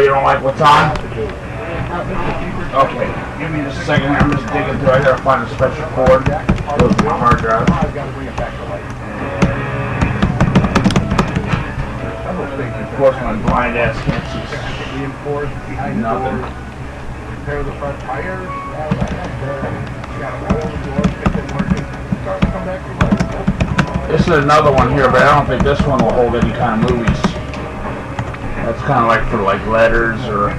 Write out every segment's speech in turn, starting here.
you don't like what's on? Okay, give me just a second. I'm just digging through. I gotta find a special cord. Goes to my hard drive. Of course, my blind ass can't see nothing. Repair the front tires. Got a roll of doors, get them working. Start to come back to life. This is another one here, but I don't think this one will hold any kind of movies. That's kind of like for like letters or.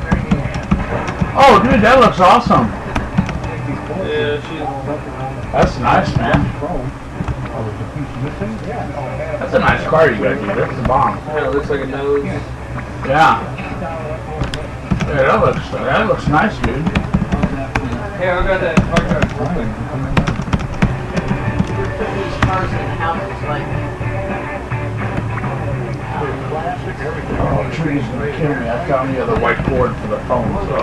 Oh, dude, that looks awesome. Yeah, that's nice, man. That's a nice car you got here. That's the bomb. Yeah, it looks like a nose. Yeah. Yeah, that looks nice, dude. Yeah, I got that hard drive. These cars in the house is like. Oh, trees gonna kill me. I found the other white cord for the phone, so.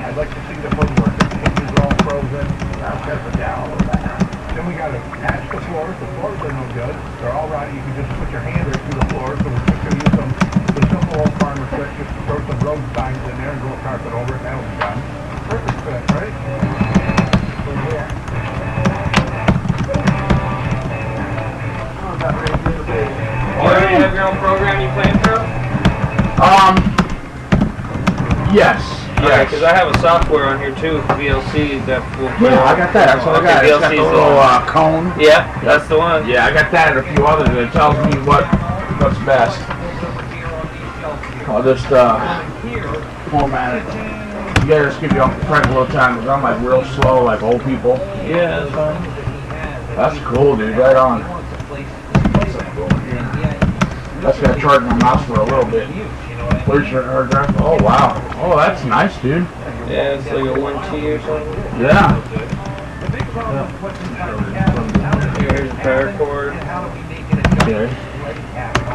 I'd like to see the footwork. The hinges are all frozen. Then we got to patch the floors. The floors are no good. They're all rotty. You can just put your hand right through the floor. So we're just going to use some simple old farmer trick. Just throw some road signs in there and go carpet over it. That'll be done. Perfect fit, right? You already have your own program you plan through? Yes. Yeah, because I have a software on here too, VLC that will. Yeah, I got that. That's what I got. It's got the little cone. Yeah, that's the one. Yeah, I got that and a few others that tells me what's best. I'll just format it. You gotta just give you a little time because I'm like real slow, like old people. Yeah, that's fine. That's cool, dude. Right on. That's gonna charge my mouse for a little bit. Where's your hard drive? Oh wow. Oh, that's nice, dude. Yeah, it's like a 1T or something. Yeah. Here's the power cord. Okay.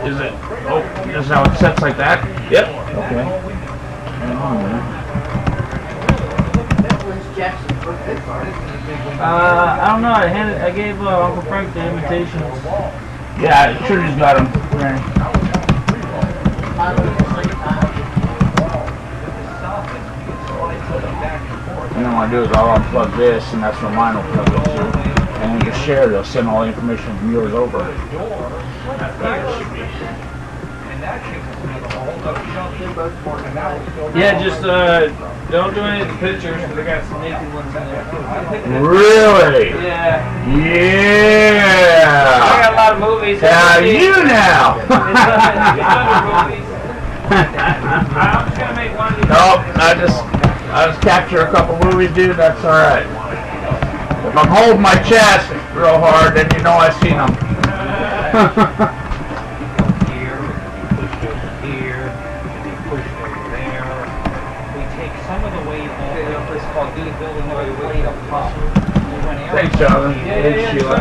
Is it? Oh, is how it sets like that? Yep. Okay. Hang on, man. I don't know. I gave Uncle Frank the invitations. Yeah, I'm sure he's got them. Right. And then what I do is I'll unplug this, and that's where mine will plug into. And when you share, they'll send all the information from yours over. Yeah, just don't do any of the pictures because I got some naked ones in there. Really? Yeah. Yeah. I got a lot of movies. How you now? I'm just gonna make one of these. Nope, I just capture a couple movies, dude. That's all right. If I'm holding my chest real hard, then you know I've seen them. Here, and they push it over there. We take some of the weight off. They have a place called D building where we blade a pump. Thanks, Jonathan. Thanks, Sheila.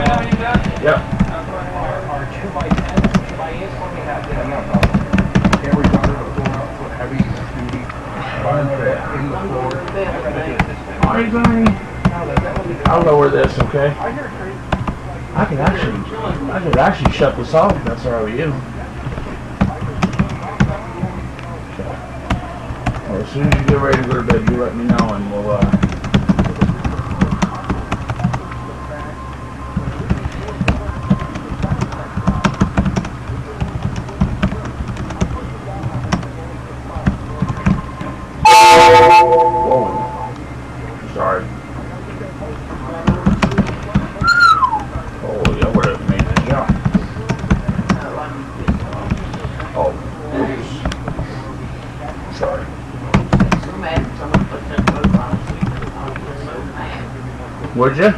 Yep. Our 2x10, 2x8, what we have there. Here we run it a floor up for heavy duty. Run it in the floor. Are you going? I'll lower this, okay? I could actually shut this off if that's all right with you. Well, as soon as you get ready to go to bed, you let me know and we'll Whoa. Sorry. Oh, yeah, would have made the jump. Oh, oops. Sorry. Would you?